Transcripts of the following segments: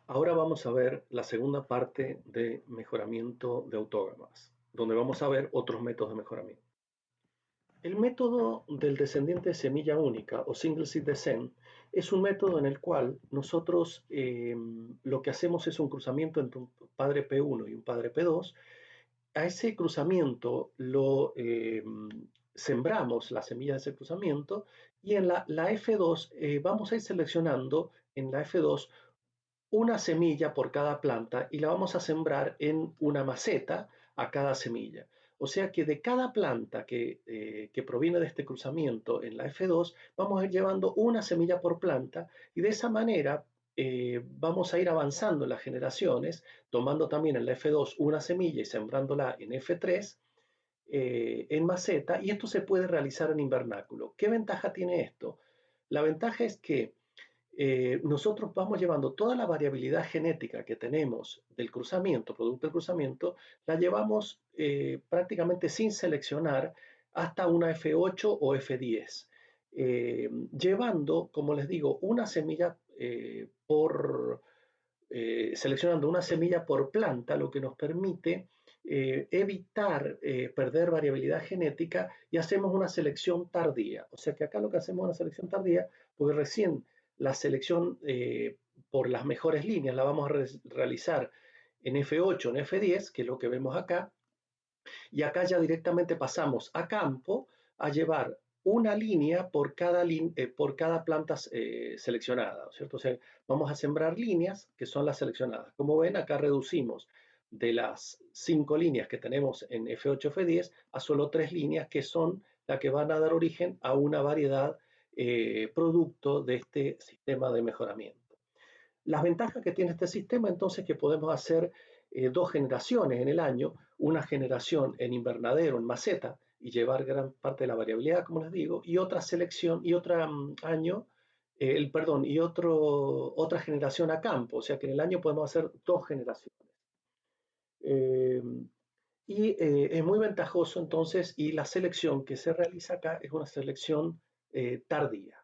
Ahora vamos a ver la segunda parte de mejoramiento de autógamas, donde vamos a ver otros métodos de mejoramiento. El método del descendiente de semilla única o single seed descent es un método en el cual nosotros lo que hacemos es un cruzamiento entre un padre P1 y un padre P2. A ese cruzamiento lo sembramos la semilla de ese cruzamiento y en la F2 vamos a ir seleccionando en la F2 una semilla por cada planta y la vamos a sembrar en una maceta a cada semilla. O sea que de cada planta que proviene de este cruzamiento en la F2, vamos a ir llevando una semilla por planta y de esa manera vamos a ir avanzando en las generaciones, tomando también en la F2 una semilla y sembrándola en F3 en maceta, y esto se puede realizar en invernáculo. ¿Qué ventaja tiene esto? La ventaja es que nosotros vamos llevando toda la variabilidad genética que tenemos del cruzamiento, producto del cruzamiento, la llevamos prácticamente sin seleccionar hasta una F8 o F10, llevando, como les digo, una semilla seleccionando una semilla por planta, lo que nos permite evitar perder variabilidad genética, y hacemos una selección tardía. O sea que acá lo que hacemos es una selección tardía, porque recién la selección por las mejores líneas la vamos a realizar en F8, en F10, que es lo que vemos acá, y acá ya directamente pasamos a campo a llevar una línea por cada planta seleccionada, ¿cierto? O sea, vamos a sembrar líneas que son las seleccionadas. Como ven, acá reducimos de las 5 líneas que tenemos en F8, F10 a solo 3 líneas que son las que van a dar origen a una variedad producto de este sistema de mejoramiento. Las ventajas que tiene este sistema entonces es que podemos hacer dos generaciones en el año, una generación en invernadero, en maceta, y llevar gran parte de la variabilidad, como les digo, y otra selección y otro año, perdón, y otra generación a campo, o sea que en el año podemos hacer dos generaciones. Eh, es muy ventajoso entonces, y la selección que se realiza acá es una selección tardía.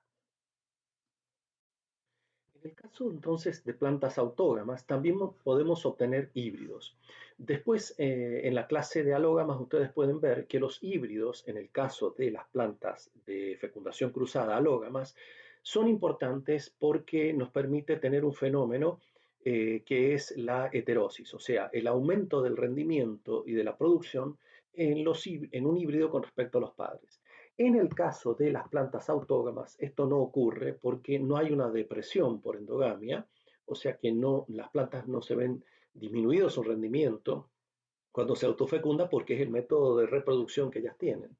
En el caso entonces de plantas autógamas, también podemos obtener híbridos. Después, en la clase de alógamas, ustedes pueden ver que los híbridos, en el caso de las plantas de fecundación cruzada alógamas, son importantes porque nos permite tener un fenómeno que es la heterosis, o sea, el aumento del rendimiento y de la producción en un híbrido con respecto a los padres. En el caso de las plantas autógamas, esto no ocurre porque no hay una depresión por endogamia, o sea que las plantas no se ven disminuido su rendimiento cuando se autofecunda, porque es el método de reproducción que ellas tienen.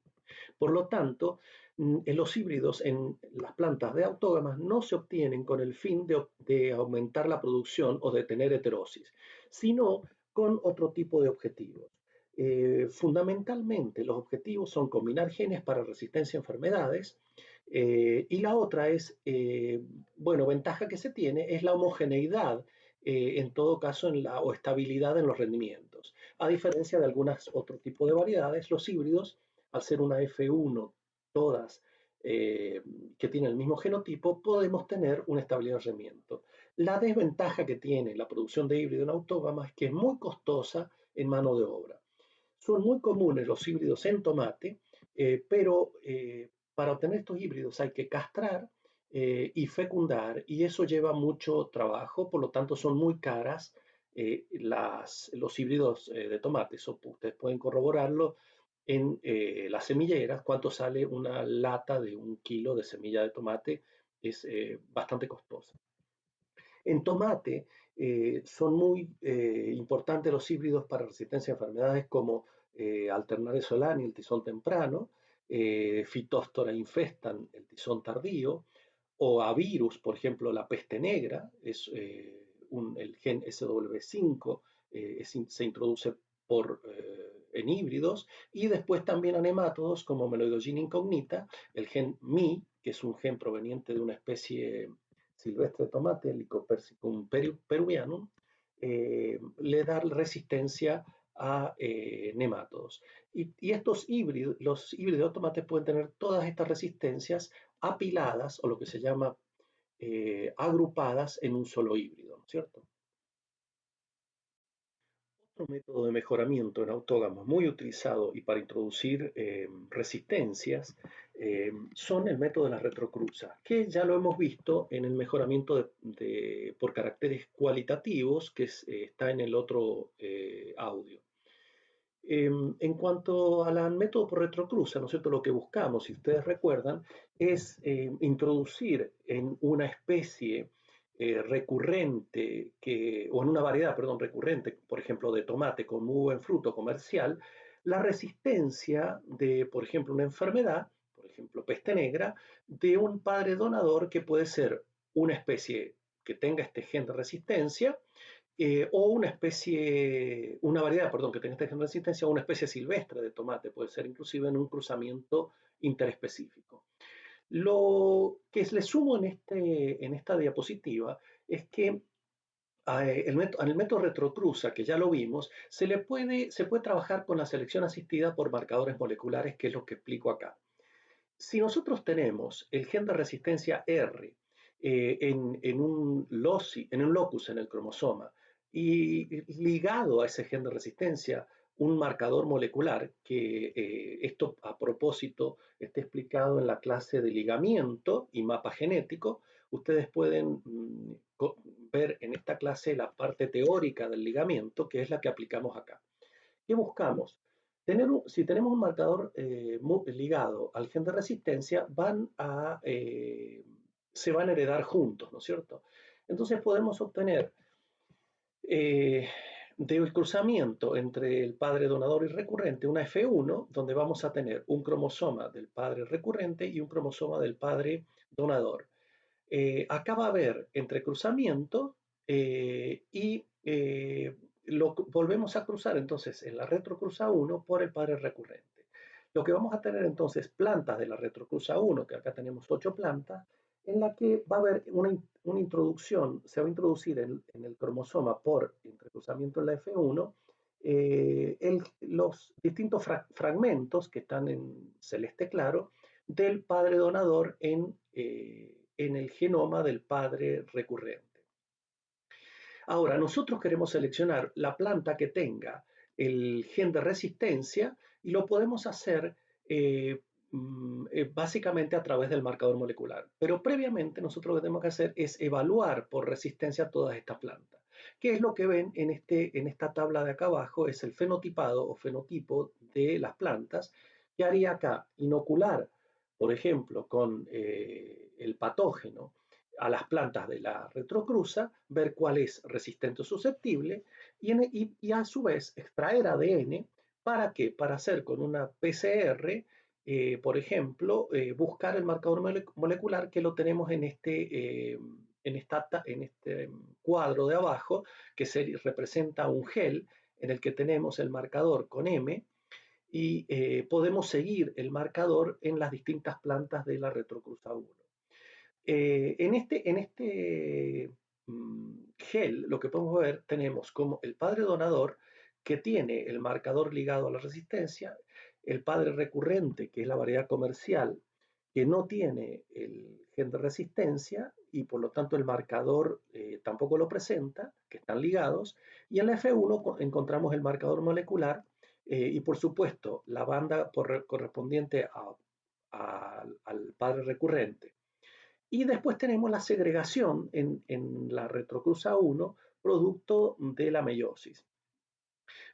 Por lo tanto, en los híbridos en las plantas de autógamas no se obtienen con el fin de aumentar la producción o de tener heterosis, sino con otro tipo de objetivos. Fundamentalmente, los objetivos son combinar genes para resistencia a enfermedades, y la otra es, bueno, ventaja que se tiene es la homogeneidad, en todo caso, o estabilidad en los rendimientos. A diferencia de algunos otros tipos de variedades, los híbridos, al ser una F1, todas que tienen el mismo genotipo, podemos tener una estabilidad de rendimiento. La desventaja que tiene la producción de híbrido en autógama es que es muy costosa en mano de obra. Son muy comunes los híbridos en tomate, pero para obtener estos híbridos hay que castrar y fecundar, y eso lleva mucho trabajo, por lo tanto son muy caras los híbridos de tomate. Eso ustedes pueden corroborarlo en las semilleras, cuánto sale una lata de 1 kilo de semilla de tomate, es bastante costosa. En tomate son muy importantes los híbridos para resistencia a enfermedades como Alternaria solani, el tizón temprano, Phytophthora infestan, el tizón tardío, o a virus, por ejemplo, la peste negra, el gen SW5 se introduce en híbridos, y después también a nemátodos como Meloidogenia incognita, el gen Mi, que es un gen proveniente de una especie silvestre de tomate, el Lycopersicum peruvianum, le da resistencia a nemátodos. Y los híbridos de tomate pueden tener todas estas resistencias apiladas, o lo que se llama agrupadas en un solo híbrido, ¿no es cierto? Otro método de mejoramiento en autógamos muy utilizado y para introducir resistencias son el método de la retrocruza, que ya lo hemos visto en el mejoramiento por caracteres cualitativos está en el otro audio. En cuanto al método por retrocruza, ¿no es cierto? Lo que buscamos, si ustedes recuerdan, es introducir en una especie recurrente, o en una variedad, perdón, recurrente, por ejemplo, de tomate con muy buen fruto comercial, la resistencia de, por ejemplo, una enfermedad, por ejemplo, peste negra, de un padre donador que puede ser una especie que tenga este gen de resistencia o una variedad, perdón, que tenga esta gen de resistencia o una especie silvestre de tomate, puede ser inclusive en un cruzamiento interespecífico. Lo que le sumo en esta diapositiva es que en el método retrocruza, que ya lo vimos, se puede trabajar con la selección asistida por marcadores moleculares, que es lo que explico acá. Si nosotros tenemos el gen de resistencia R en un locus en el cromosoma y ligado a ese gen de resistencia un marcador molecular, que esto a propósito está explicado en la clase de ligamiento y mapa genético, ustedes pueden ver en esta clase la parte teórica del ligamiento, que es la que aplicamos acá. ¿Qué buscamos? Si tenemos un marcador ligado al gen de resistencia, se van a heredar juntos, ¿no es cierto? Entonces podemos obtener eh, del cruzamiento entre el padre donador y recurrente una F1, donde vamos a tener un cromosoma del padre recurrente y un cromosoma del padre donador. Acá va a haber entrecruzamiento y lo volvemos a cruzar entonces en la retrocruza 1 por el padre recurrente. Lo que vamos a tener entonces plantas de la retrocruza 1, que acá tenemos 8 plantas, en la que va a haber una introducción, se va a introducir en el cromosoma por entrecruzamiento en la F1 los distintos fragmentos que están en celeste claro del padre donador en el genoma del padre recurrente. Ahora, nosotros queremos seleccionar la planta que tenga el gen de resistencia y lo podemos hacer básicamente a través del marcador molecular. Pero previamente nosotros lo que tenemos que hacer es evaluar por resistencia todas estas plantas. ¿Qué es lo que ven en esta tabla de acá abajo? Es el fenotipado o fenotipo de las plantas que haría acá inocular, por ejemplo, con el patógeno a las plantas de la retrocruza, ver cuál es resistente o susceptible y a su vez extraer ADN. ¿Para qué? Para hacer con una PCR, por ejemplo, buscar el marcador molecular que lo tenemos en este cuadro de abajo, que representa un gel en el que tenemos el marcador con M y podemos seguir el marcador en las distintas plantas de la retrocruza 1. Gel, lo que podemos ver, tenemos como el padre donador que tiene el marcador ligado a la resistencia, el padre recurrente, que es la variedad comercial, que no tiene el gen de resistencia y por lo tanto el marcador tampoco lo presenta, que están ligados, y en la F1 encontramos el marcador molecular y por supuesto la banda correspondiente al padre recurrente. Y después tenemos la segregación en la retrocruza 1, producto de la meiosis.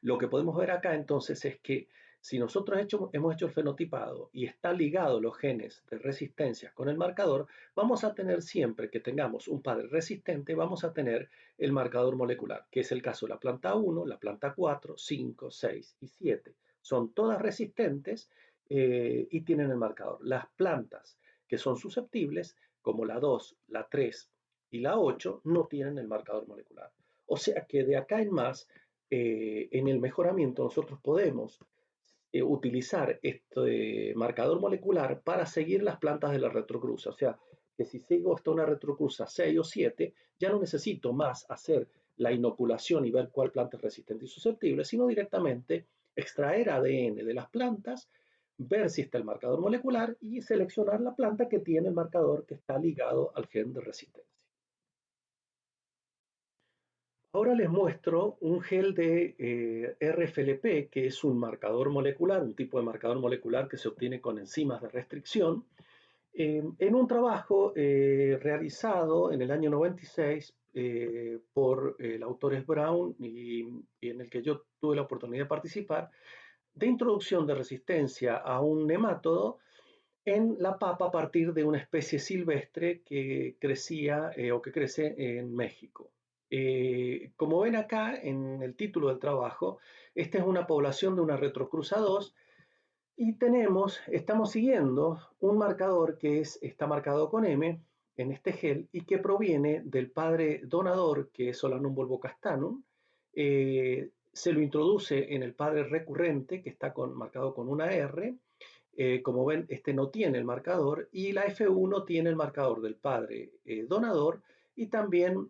Lo que podemos ver acá entonces es que si nosotros hemos hecho el fenotipado y está ligado los genes de resistencia con el marcador, vamos a tener siempre que tengamos un padre resistente, vamos a tener el marcador molecular, que es el caso de la planta 1, la planta 4, 5, 6 y 7. Son todas resistentes y tienen el marcador. Las plantas que son susceptibles, como la 2, la 3 y la 8, no tienen el marcador molecular. O sea que de acá en más, en el mejoramiento nosotros podemos utilizar este marcador molecular para seguir las plantas de la retrocruza. O sea, que si sigo hasta una retrocruza 6 o 7, ya no necesito más hacer la inoculación y ver cuál planta es resistente y susceptible, sino directamente extraer ADN de las plantas, ver si está el marcador molecular y seleccionar la planta que tiene el marcador que está ligado al gen de resistencia. Ahora les muestro un gel de RFLP, que es un marcador molecular, un tipo de marcador molecular que se obtiene con enzimas de restricción, en un trabajo realizado en el año 96 por el autor es Brown y en el que yo tuve la oportunidad de participar, de introducción de resistencia a un nemátodo en la papa a partir de una especie silvestre que crecía o que crece en México. Como ven acá en el título del trabajo, esta es una población de una retrocruza 2 y estamos siguiendo un marcador que está marcado con M en este gel y que proviene del padre donador, que es Solanum bulbocastanum. Se lo introduce en el padre recurrente, que está marcado con una R. Como ven, este no tiene el marcador y la F1 tiene el marcador del padre donador y también,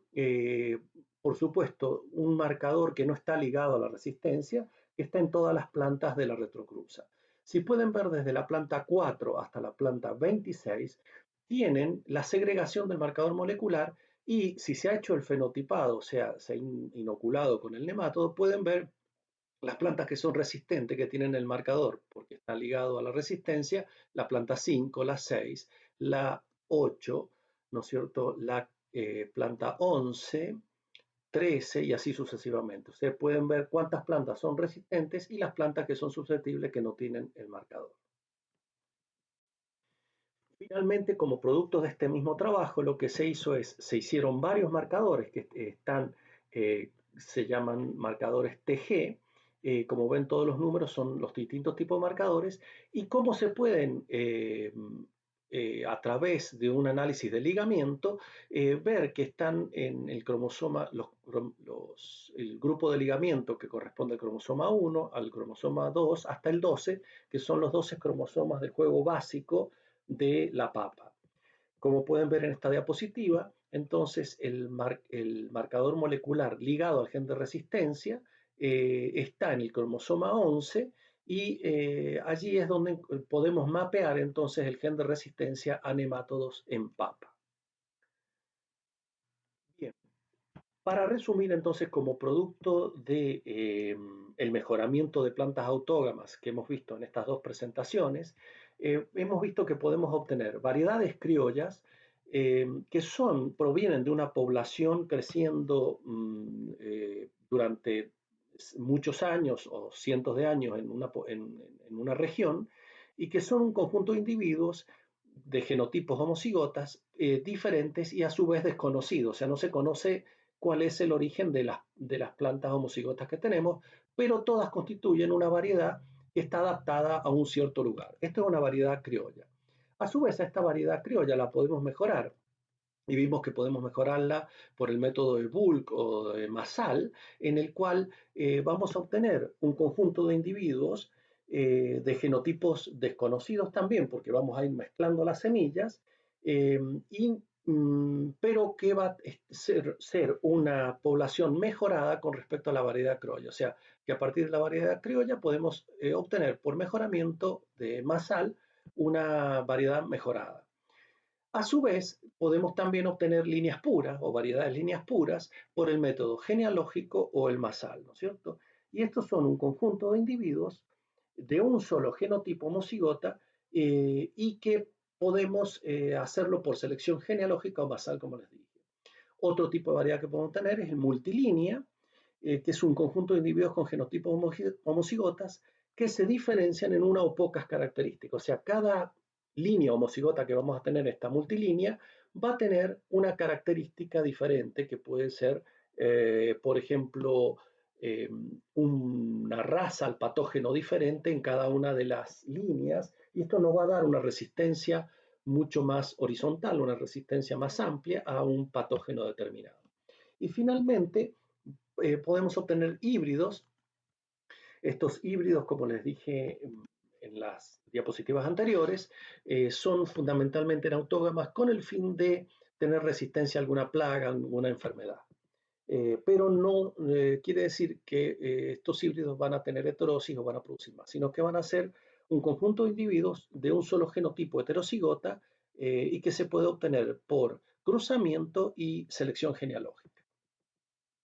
por supuesto, un marcador que no está ligado a la resistencia, que está en todas las plantas de la retrocruza. Si pueden ver desde la planta 4 hasta la planta 26, tienen la segregación del marcador molecular y si se ha hecho el fenotipado, o sea, se ha inoculado con el nemátodo, pueden ver las plantas que son resistentes, que tienen el marcador, porque está ligado a la resistencia, la planta 5, la 6, la 8, ¿no es cierto? La planta 11, 13 y así sucesivamente. Ustedes pueden ver cuántas plantas son resistentes y las plantas que son susceptibles que no tienen el marcador. Finalmente, como producto de este mismo trabajo, lo que se hizo se hicieron varios marcadores que se llaman marcadores TG. Como ven, todos los números son los distintos tipos de marcadores y cómo se pueden, a través de un análisis de ligamiento, ver que están en el cromosoma, el grupo de ligamiento que corresponde al cromosoma 1, al cromosoma 2, hasta el 12, que son los 12 cromosomas del juego básico de la papa. Como pueden ver en esta diapositiva, entonces el marcador molecular ligado al gen de resistencia está en el cromosoma 11 y allí es donde podemos mapear entonces el gen de resistencia a nemátodos en papa. Bien, para resumir entonces, como producto de el mejoramiento de plantas autógamas que hemos visto en estas dos presentaciones, hemos visto que podemos obtener variedades criollas que provienen de una población creciendo durante muchos años o cientos de años en una región y que son un conjunto de individuos de genotipos homocigotas diferentes y a su vez desconocidos. O sea, no se conoce cuál es el origen de las plantas homocigotas que tenemos, pero todas constituyen una variedad que está adaptada a un cierto lugar. Esto es una variedad criolla. A su vez, a esta variedad criolla la podemos mejorar y vimos que podemos mejorarla por el método de bulk o de masal, en el cual vamos a obtener un conjunto de individuos de genotipos desconocidos también, porque vamos a ir mezclando las semillas, eh, y, pero que va a ser una población mejorada con respecto a la variedad criolla. O sea, que a partir de la variedad criolla podemos obtener por mejoramiento de masal una variedad mejorada. A su vez, podemos también obtener líneas puras o variedades de líneas puras por el método genealógico o el masal, ¿no es cierto? Y estos son un conjunto de individuos de un solo genotipo homocigota y que podemos hacerlo por selección genealógica o masal, como les dije. Otro tipo de variedad que podemos tener es el multilínea, que es un conjunto de individuos con genotipos homocigotas que se diferencian en una o pocas características. O sea, cada línea homocigota que vamos a tener, esta multilínea, va a tener una característica diferente que puede ser, por ejemplo, una raza al patógeno diferente en cada una de las líneas y esto nos va a dar una resistencia mucho más horizontal, una resistencia más amplia a un patógeno determinado. Y finalmente, podemos obtener híbridos. Estos híbridos, como les dije en las diapositivas anteriores, son fundamentalmente autógamas con el fin de tener resistencia a alguna plaga, a alguna enfermedad. Pero no quiere decir que estos híbridos van a tener heterosis o van a producir más, sino que van a ser un conjunto de individuos de un solo genotipo heterocigota y que se puede obtener por cruzamiento y selección genealógica.